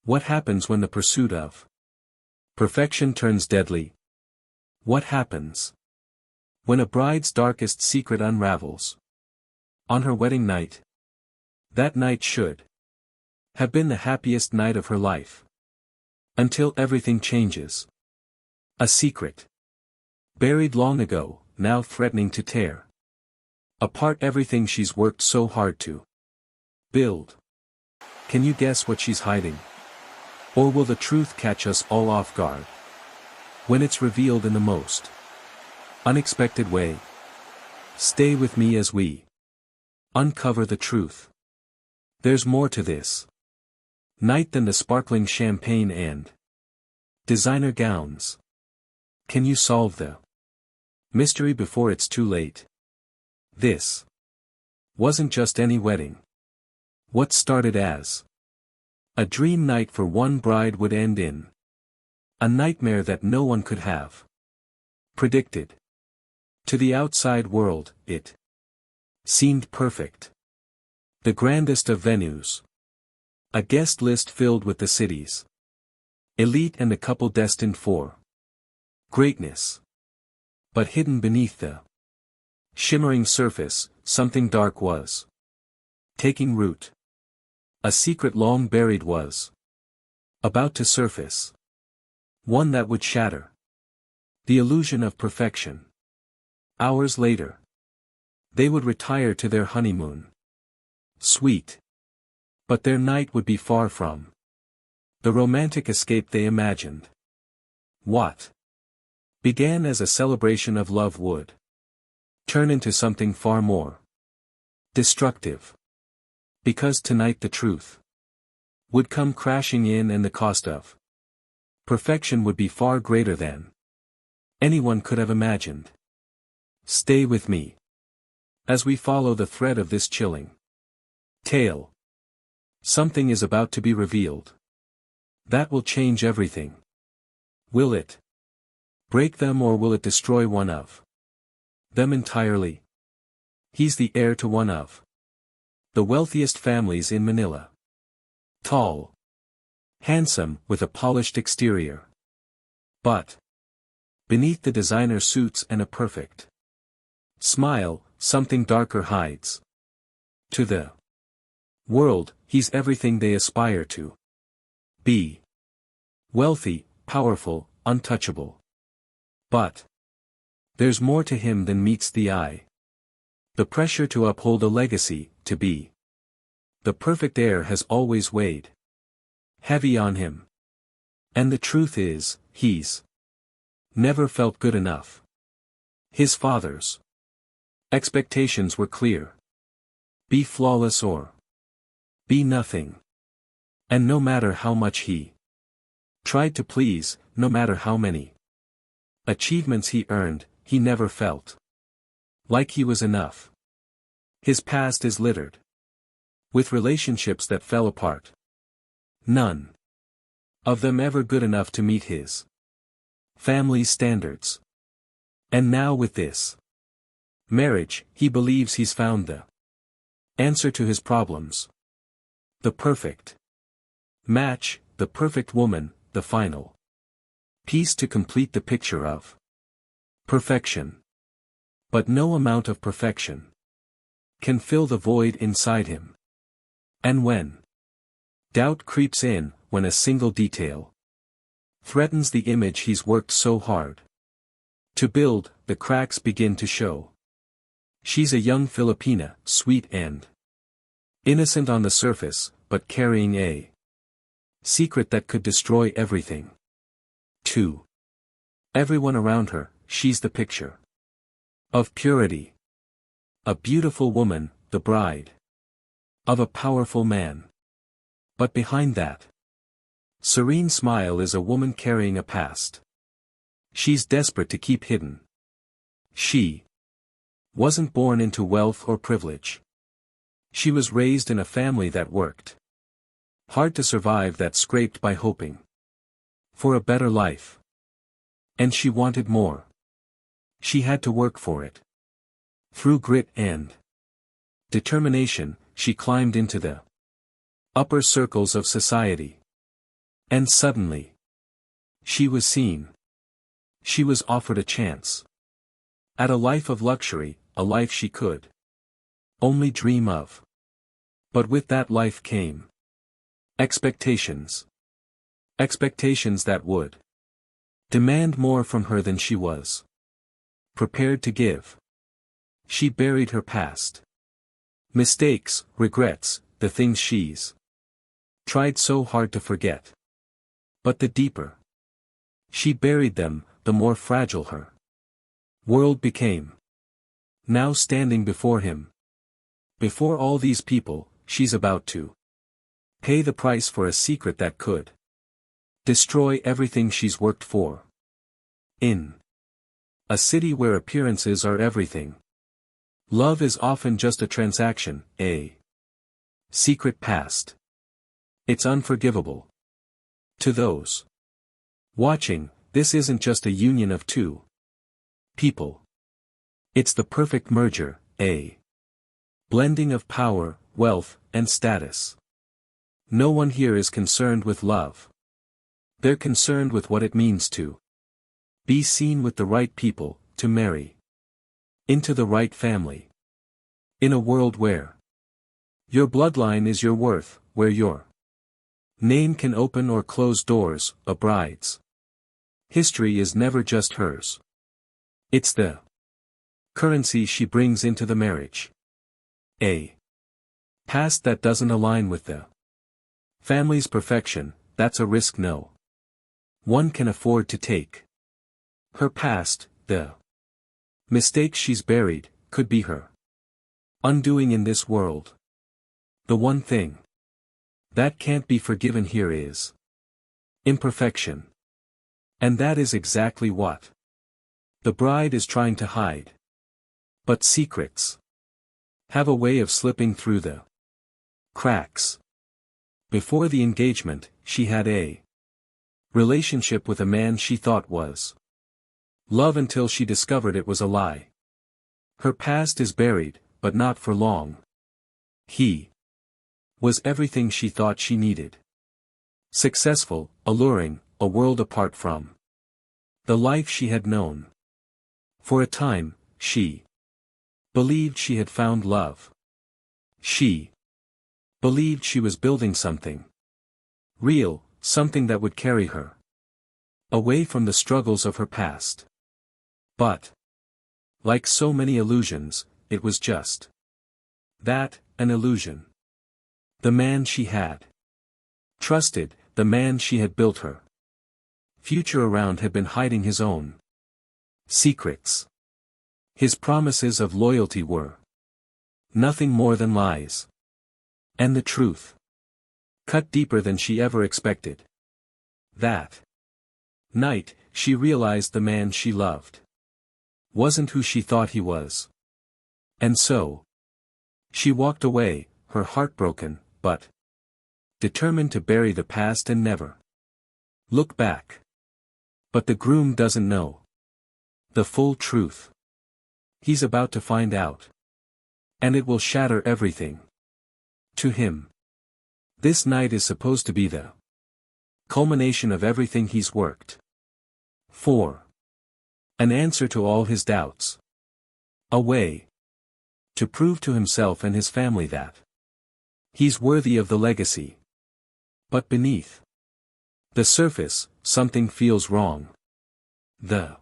What happens when the pursuit of perfection turns deadly? What happens when a bride's darkest secret unravels? On her wedding night. That night should have been the happiest night of her life. Until everything changes. A secret. Buried long ago, now threatening to tear apart everything she's worked so hard to build. Can you guess what she's hiding? Or will the truth catch us all off guard when it's revealed in the most unexpected way? Stay with me as we uncover the truth. There's more to this night than the sparkling champagne and designer gowns. Can you solve the mystery before it's too late? This wasn't just any wedding. What started as a dream night for one bride would end in a nightmare that no one could have predicted. To the outside world, it seemed perfect. The grandest of venues. A guest list filled with the city's elite and a couple destined for greatness. But hidden beneath the shimmering surface, something dark was taking root. A secret long buried was about to surface. One that would shatter the illusion of perfection. Hours later, they would retire to their honeymoon. Sweet. But their night would be far from the romantic escape they imagined. What began as a celebration of love would turn into something far more destructive. Because tonight the truth would come crashing in, and the cost of perfection would be far greater than anyone could have imagined. Stay with me as we follow the thread of this chilling tale. Something is about to be revealed that will change everything. Will it break them, or will it destroy one of them entirely? He's the heir to one of the wealthiest families in Manila. Tall, handsome, with a polished exterior. But beneath the designer suits and a perfect smile, something darker hides. To the world, he's everything they aspire to be. Wealthy, powerful, untouchable. But there's more to him than meets the eye. The pressure to uphold a legacy, to be the perfect heir, has always weighed heavy on him. And the truth is, he's never felt good enough. His father's expectations were clear. Be flawless or be nothing. And no matter how much he tried to please, no matter how many achievements he earned, he never felt like he was enough. His past is littered with relationships that fell apart. None of them ever good enough to meet his family's standards. And now with this marriage, he believes he's found the answer to his problems. The perfect match, the perfect woman, the final piece to complete the picture of perfection. But no amount of perfection can fill the void inside him. And when doubt creeps in, when a single detail threatens the image he's worked so hard to build, the cracks begin to show. She's a young Filipina, sweet and innocent on the surface, but carrying a secret that could destroy everything. To everyone around her, she's the picture of purity. A beautiful woman, the bride of a powerful man. But behind that serene smile is a woman carrying a past she's desperate to keep hidden. She wasn't born into wealth or privilege. She was raised in a family that worked hard to survive, that scraped by hoping for a better life. And she wanted more. She had to work for it. Through grit and determination, she climbed into the upper circles of society. And suddenly, she was seen. She was offered a chance. At a life of luxury, a life she could only dream of. But with that life came expectations. Expectations that would demand more from her than she was prepared to give. She buried her past. Mistakes, regrets, the things she's tried so hard to forget. But the deeper she buried them, the more fragile her world became. Now standing before him, before all these people, she's about to pay the price for a secret that could destroy everything she's worked for. In a city where appearances are everything, love is often just a transaction, a secret past. It's unforgivable. To those watching, this isn't just a union of two people. It's the perfect merger, a blending of power, wealth, and status. No one here is concerned with love. They're concerned with what it means to be seen with the right people, to marry into the right family. In a world where your bloodline is your worth, where your name can open or close doors, a bride's history is never just hers. It's the currency she brings into the marriage. A past that doesn't align with the family's perfection, that's a risk no one can afford to take. Her past, the mistakes she's buried, could be her undoing in this world. The one thing that can't be forgiven here is imperfection. And that is exactly what the bride is trying to hide. But secrets have a way of slipping through the cracks. Before the engagement, she had a relationship with a man she thought was love until she discovered it was a lie. Her past is buried, but not for long. He was everything she thought she needed. Successful, alluring, a world apart from the life she had known. For a time, she believed she had found love. She believed she was building something real, something that would carry her away from the struggles of her past. But, like so many illusions, it was just that, an illusion. The man she had trusted, the man she had built her future around, had been hiding his own secrets. His promises of loyalty were nothing more than lies. And the truth cut deeper than she ever expected. That night, she realized the man she loved wasn't who she thought he was. And so she walked away, her heart broken, but determined to bury the past and never look back. But the groom doesn't know the full truth. He's about to find out. And it will shatter everything. To him, this night is supposed to be the culmination of everything he's worked for. An answer to all his doubts. A way to prove to himself and his family that he's worthy of the legacy. But beneath the surface, something feels wrong. The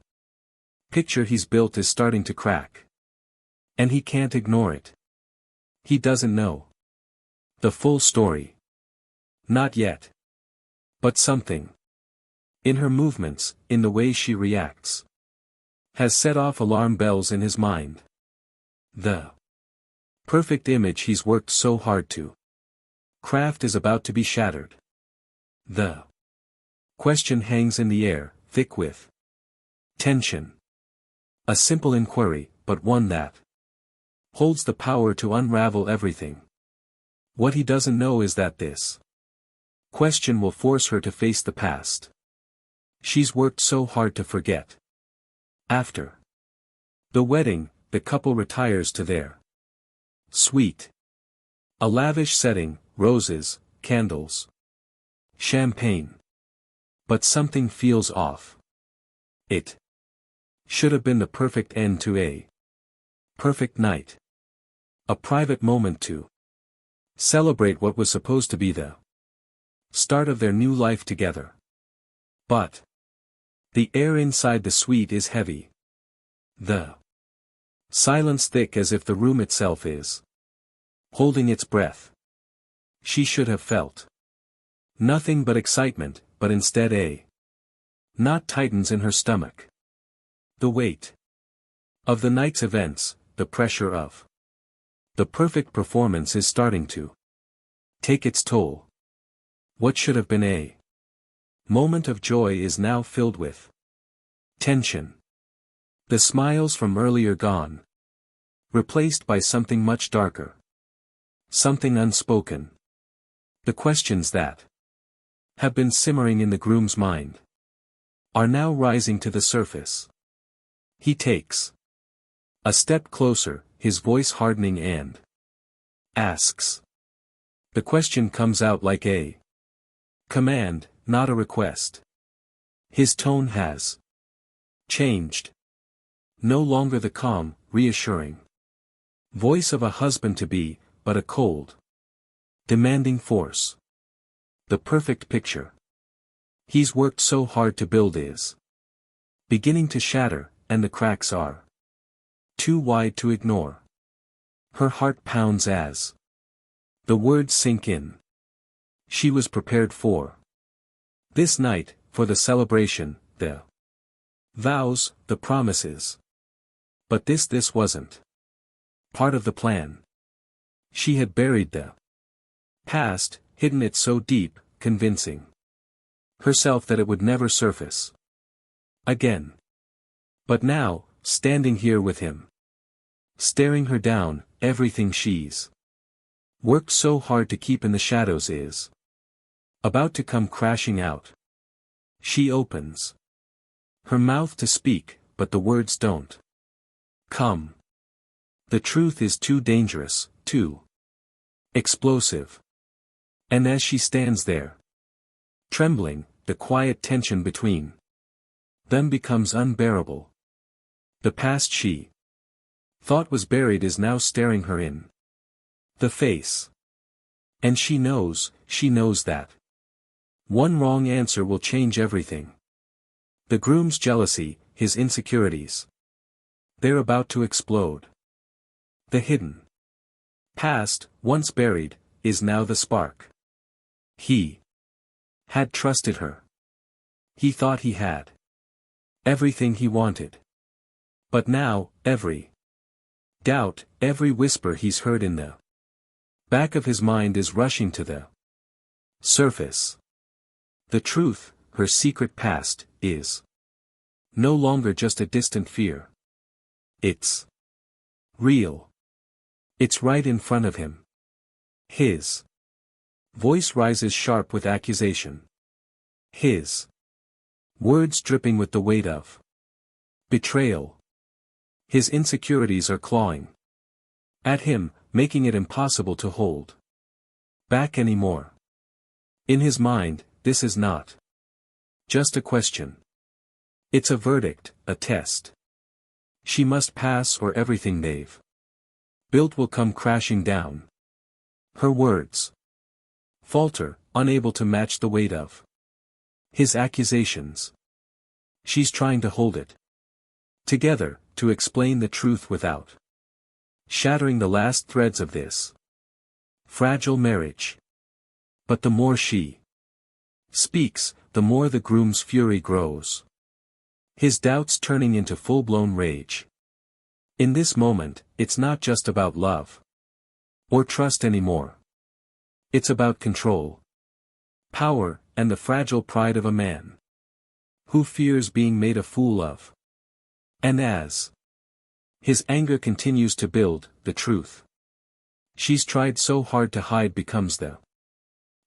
picture he's built is starting to crack. And he can't ignore it. He doesn't know the full story. Not yet. But something in her movements, in the way she reacts, has set off alarm bells in his mind. The perfect image he's worked so hard to craft is about to be shattered. The question hangs in the air, thick with tension. A simple inquiry, but one that holds the power to unravel everything. What he doesn't know is that this question will force her to face the past she's worked so hard to forget. After the wedding, the couple retires to their suite. A lavish setting, roses, candles, champagne. But something feels off. It should have been the perfect end to a perfect night. A private moment to celebrate what was supposed to be the start of their new life together. But the air inside the suite is heavy. The silence thick as if the room itself is holding its breath. She should have felt nothing but excitement, but instead a knot tightens in her stomach. The weight of the night's events, the pressure of the perfect performance is starting to take its toll. What should have been a moment of joy is now filled with tension. The smiles from earlier gone, replaced by something much darker. Something unspoken. The questions that have been simmering in the groom's mind are now rising to the surface. He takes a step closer, his voice hardening, and asks. The question comes out like a command, not a request. His tone has changed. No longer the calm, reassuring voice of a husband-to-be, but a cold, demanding force. The perfect picture he's worked so hard to build is beginning to shatter, and the cracks are too wide to ignore. Her heart pounds as the words sink in. She was prepared for this night, for the celebration, the vows, the promises. But this wasn't part of the plan. She had buried the past, hidden it so deep, convincing herself that it would never surface again. But now, standing here with him, staring her down, everything she's worked so hard to keep in the shadows is about to come crashing out. She opens her mouth to speak, but the words don't come. The truth is too dangerous, too explosive. And as she stands there, trembling, the quiet tension between them becomes unbearable. The past she thought was buried is now staring her in the face. And she knows that one wrong answer will change everything. The groom's jealousy, his insecurities. They're about to explode. The hidden past, once buried, is now the spark. He had trusted her. He thought he had everything he wanted. But now, every doubt, every whisper he's heard in the back of his mind is rushing to the surface. The truth, her secret past, is no longer just a distant fear. It's real. It's right in front of him. His voice rises sharp with accusation. His words dripping with the weight of betrayal. His insecurities are clawing at him, making it impossible to hold back anymore. In his mind, this is not just a question. It's a verdict, a test. She must pass, or everything they've built will come crashing down. Her words falter, unable to match the weight of his accusations. She's trying to hold it together, to explain the truth without shattering the last threads of this fragile marriage. But the more she speaks, the more the groom's fury grows. His doubts turning into full-blown rage. In this moment, it's not just about love or trust anymore. It's about control, power, and the fragile pride of a man who fears being made a fool of. And as his anger continues to build, the truth she's tried so hard to hide becomes the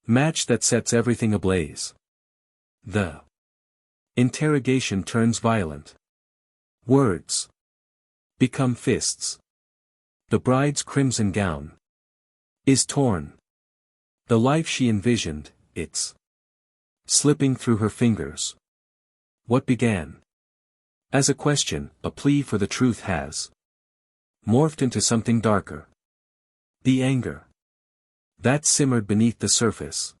match that sets everything ablaze. The interrogation turns violent. Words become fists. The bride's crimson gown is torn. The life she envisioned, it's slipping through her fingers. What began as a question, a plea for the truth has morphed into something darker. The anger that simmered beneath the surface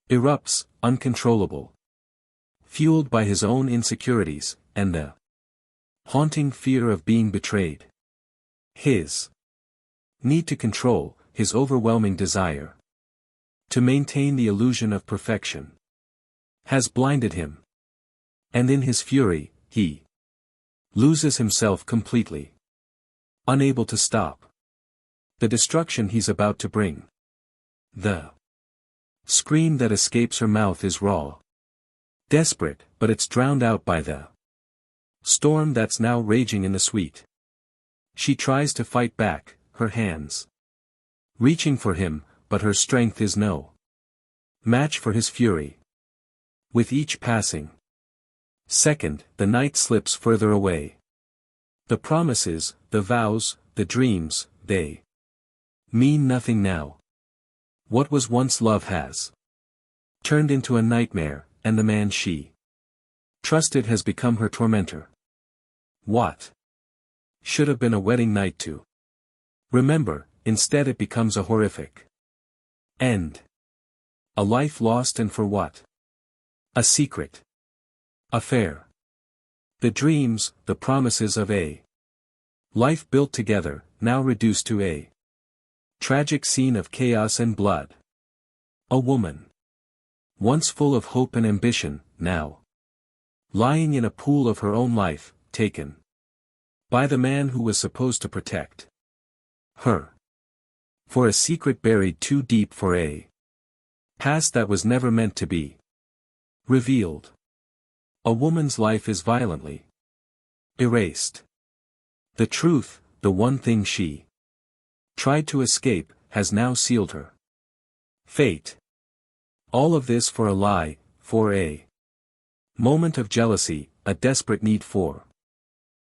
erupts, uncontrollable, fueled by his own insecurities, and the haunting fear of being betrayed. His need to control, his overwhelming desire to maintain the illusion of perfection, has blinded him. And in his fury, he loses himself completely, unable to stop the destruction he's about to bring. The scream that escapes her mouth is raw, desperate, but it's drowned out by the storm that's now raging in the suite. She tries to fight back, her hands reaching for him, but her strength is no match for his fury. With each passing second, the night slips further away. The promises, the vows, the dreams, they mean nothing now. What was once love has turned into a nightmare, and the man she trusted has become her tormentor. What should have been a wedding night to remember, instead it becomes a horrific end. A life lost, and for what? A secret affair. The dreams, the promises of a life built together, now reduced to a tragic scene of chaos and blood. A woman once full of hope and ambition, now lying in a pool of her own life, taken by the man who was supposed to protect her. For a secret buried too deep for a past that was never meant to be revealed. A woman's life is violently erased. The truth, the one thing she tried to escape, has now sealed her fate. All of this for a lie, for a moment of jealousy, a desperate need for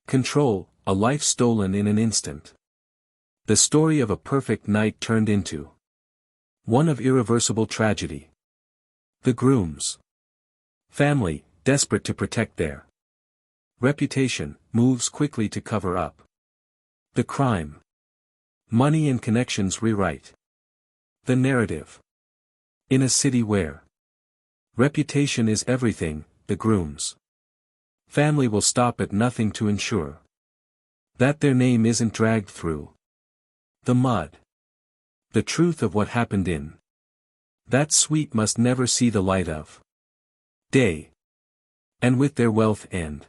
control, a life stolen in an instant. The story of a perfect night turned into one of irreversible tragedy. The groom's family, desperate to protect their reputation, moves quickly to cover up the crime. Money and connections rewrite the narrative. In a city where reputation is everything, the groom's family will stop at nothing to ensure that their name isn't dragged through the mud. The truth of what happened in that suite must never see the light of day. And with their wealth and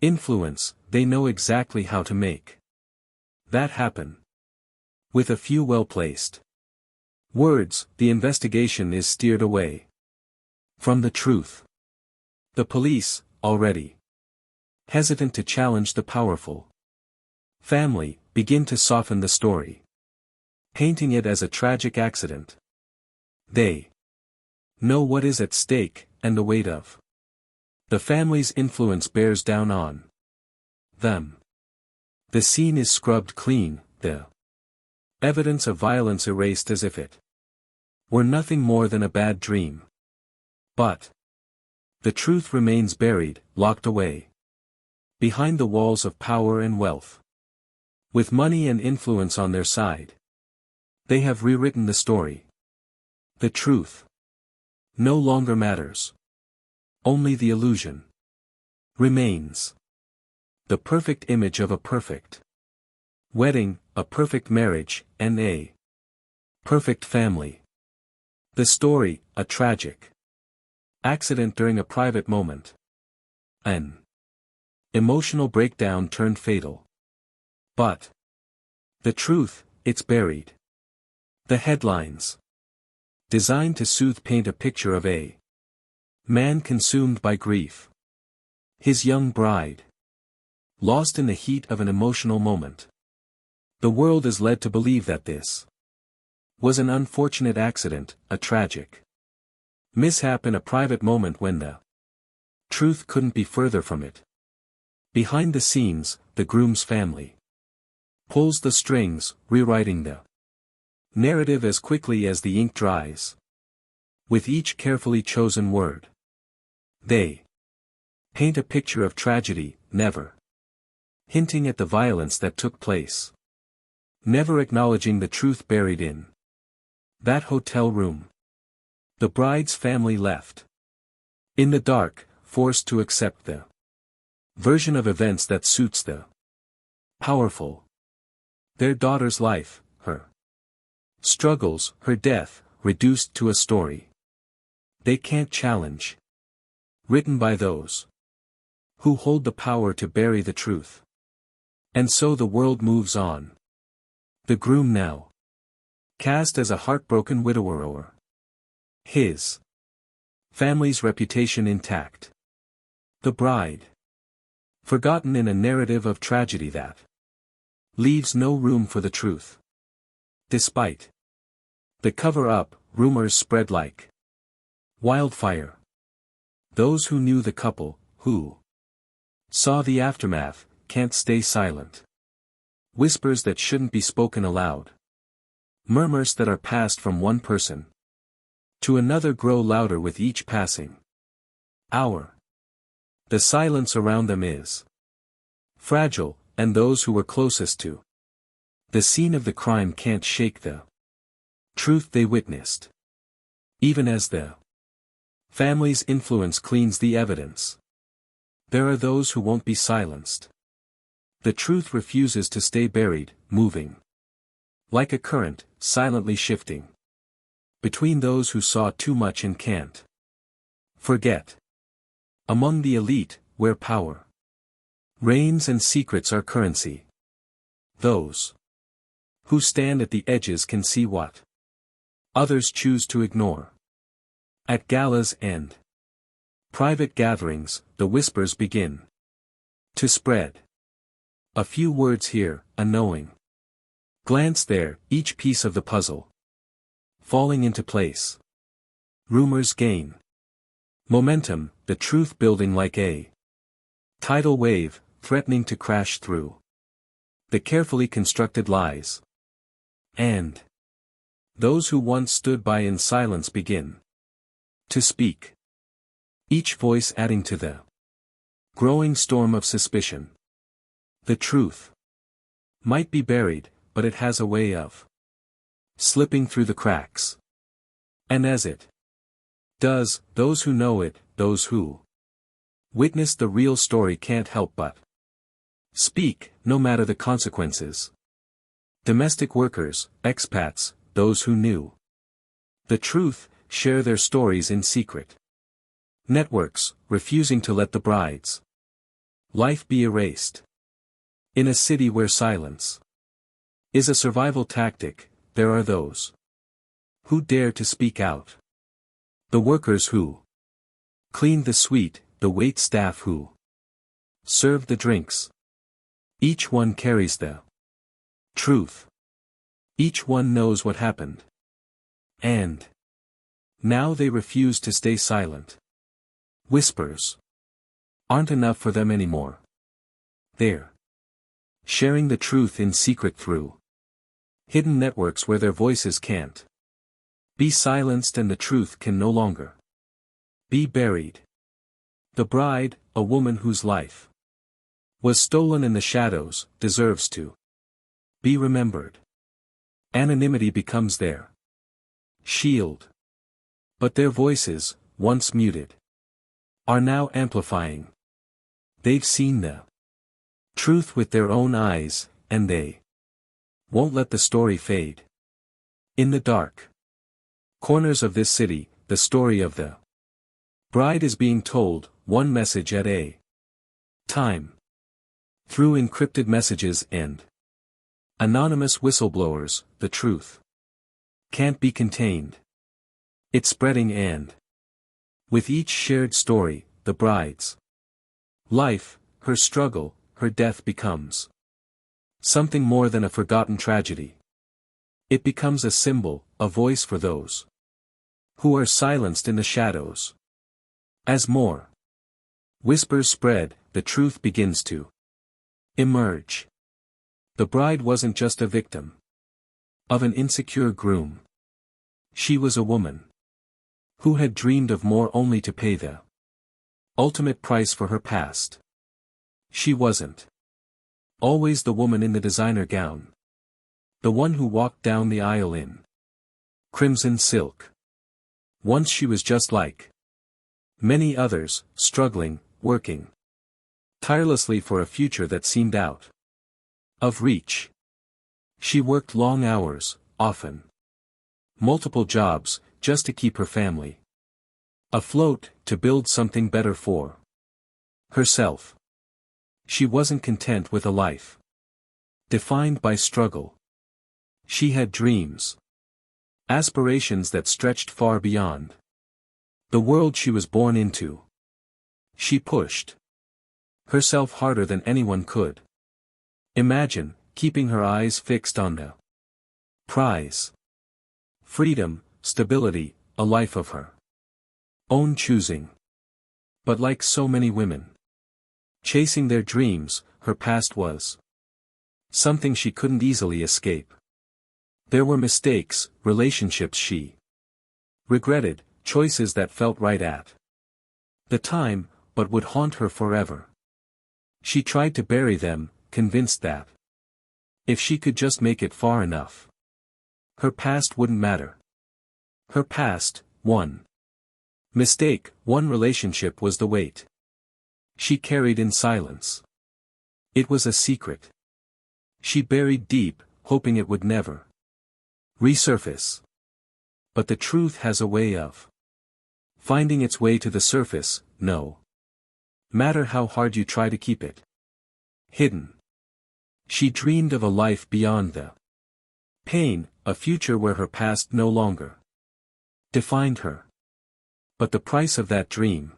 influence, they know exactly how to make that happen. With a few well-placed words, the investigation is steered away from the truth. The police, already hesitant to challenge the powerful family, begin to soften the story, painting it as a tragic accident. They know what is at stake, and the weight of the family's influence bears down on them. The scene is scrubbed clean, the evidence of violence erased as if it were nothing more than a bad dream. But the truth remains buried, locked away behind the walls of power and wealth. With money and influence on their side, they have rewritten the story. The truth no longer matters. Only the illusion remains. The perfect image of a perfect wedding, a perfect marriage, and a perfect family. The story, a tragic accident during a private moment. An emotional breakdown turned fatal. But the truth, it's buried. The headlines, designed to soothe, paint a picture of a man consumed by grief. His young bride lost in the heat of an emotional moment. The world is led to believe that this was an unfortunate accident, a tragic mishap in a private moment, when the truth couldn't be further from it. Behind the scenes, the groom's family pulls the strings, rewriting the narrative as quickly as the ink dries. With each carefully chosen word, they paint a picture of tragedy, never hinting at the violence that took place, never acknowledging the truth buried in that hotel room. The bride's family left in the dark, forced to accept the version of events that suits the powerful. Their daughter's life, her struggles, her death, reduced to a story they can't challenge, written by those who hold the power to bury the truth. And so the world moves on. The groom now cast as a heartbroken widower, or his family's reputation intact. The bride forgotten in a narrative of tragedy that leaves no room for the truth. Despite the cover-up, rumors spread like wildfire. Those who knew the couple, who saw the aftermath, can't stay silent. Whispers that shouldn't be spoken aloud. Murmurs that are passed from one person to another grow louder with each passing hour. The silence around them is fragile, and those who were closest to the scene of the crime can't shake the truth they witnessed. Even as the family's influence cleans the evidence, there are those who won't be silenced. The truth refuses to stay buried, moving like a current, silently shifting between those who saw too much and can't forget. Among the elite, where power reigns and secrets are currency, those who stand at the edges can see what others choose to ignore. At galas and private gatherings, the whispers begin to spread. A few words here, a knowing glance there, each piece of the puzzle falling into place. Rumors gain momentum, the truth building like a tidal wave, threatening to crash through the carefully constructed lies. And those who once stood by in silence begin to speak, each voice adding to the growing storm of suspicion. The truth might be buried, but it has a way of slipping through the cracks. And as it does, those who know it, those who witness the real story can't help but speak, no matter the consequences. Domestic workers, expats, those who knew the truth, share their stories in secret. Networks, refusing to let the bride's life be erased. In a city where silence is a survival tactic, there are those who dare to speak out. The workers who cleaned the suite, the wait staff who served the drinks. Each one carries the truth. Each one knows what happened. And now they refuse to stay silent. Whispers aren't enough for them anymore. They're sharing the truth in secret through hidden networks where their voices can't be silenced and the truth can no longer be buried. The bride, a woman whose life was stolen in the shadows, deserves to be remembered. Anonymity becomes their shield. But their voices, once muted, are now amplifying. They've seen the truth with their own eyes, and they won't let the story fade. In the dark corners of this city, the story of the bride is being told, one message at a time. Through encrypted messages and anonymous whistleblowers, the truth can't be contained. It's spreading, and with each shared story, the bride's life, her struggle, her death becomes something more than a forgotten tragedy. It becomes a symbol, a voice for those who are silenced in the shadows. As more whispers spread, the truth begins to emerge. The bride wasn't just a victim of an insecure groom. She was a woman Who had dreamed of more only to pay the ultimate price for her past. She wasn't always the woman in the designer gown. The one who walked down the aisle in crimson silk. Once she was just like many others, struggling, working tirelessly for a future that seemed out of reach. She worked long hours, often multiple jobs, just to keep her family afloat, to build something better for herself. She wasn't content with a life defined by struggle. She had dreams, aspirations that stretched far beyond the world she was born into. She pushed herself harder than anyone could imagine, keeping her eyes fixed on the prize. Freedom, stability, a life of her own choosing. But like so many women chasing their dreams, her past was something she couldn't easily escape. There were mistakes, relationships she regretted, choices that felt right at the time, but would haunt her forever. She tried to bury them, convinced that if she could just make it far enough, her past wouldn't matter. Her past, one mistake, one relationship was the weight she carried in silence. It was a secret she buried deep, hoping it would never resurface. But the truth has a way of finding its way to the surface, no matter how hard you try to keep it hidden. She dreamed of a life beyond the pain, a future where her past no longer defined her. But the price of that dream,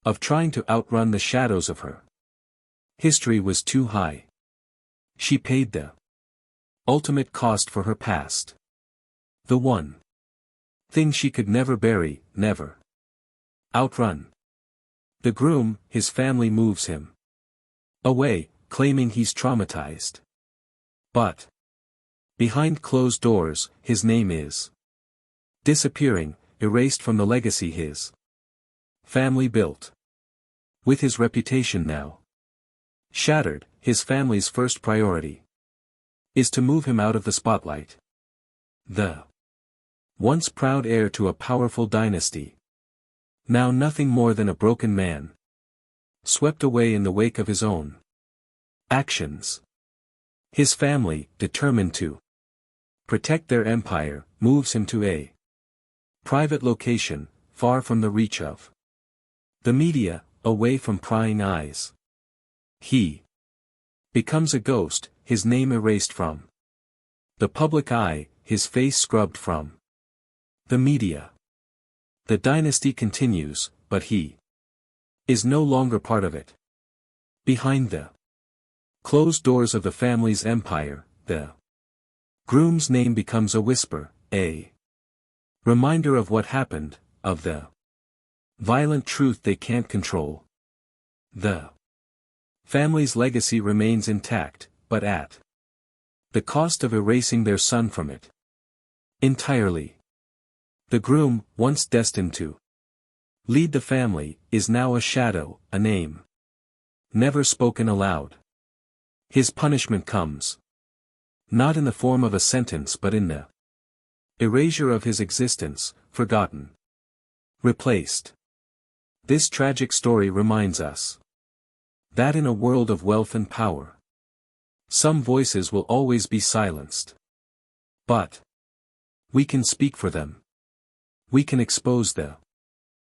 of trying to outrun the shadows of her history, was too high. She paid the ultimate cost for her past. The one thing she could never bury, never outrun. The groom, his family moves him away, claiming he's traumatized. But behind closed doors, his name is disappearing, erased from the legacy his family built. With his reputation now shattered, his family's first priority is to move him out of the spotlight. The once proud heir to a powerful dynasty, now nothing more than a broken man, swept away in the wake of his own actions. His family, determined to protect their empire, moves him to a private location, far from the reach of the media, away from prying eyes. He becomes a ghost, his name erased from the public eye, his face scrubbed from the media. The dynasty continues, but he is no longer part of it. Behind the closed doors of the family's empire, the groom's name becomes a whisper, a reminder of what happened, of the violent truth they can't control. The family's legacy remains intact, but at the cost of erasing their son from it entirely. The groom, once destined to lead the family, is now a shadow, a name never spoken aloud. His punishment comes not in the form of a sentence but in the erasure of his existence, forgotten, replaced. This tragic story reminds us that in a world of wealth and power, some voices will always be silenced. But we can speak for them. We can expose the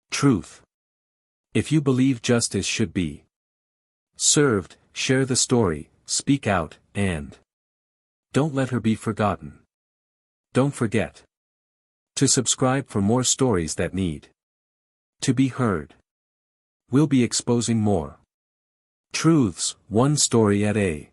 truth. If you believe justice should be served, share the story, speak out, and don't let her be forgotten. Don't forget to subscribe for more stories that need to be heard. We'll be exposing more truths, one story at a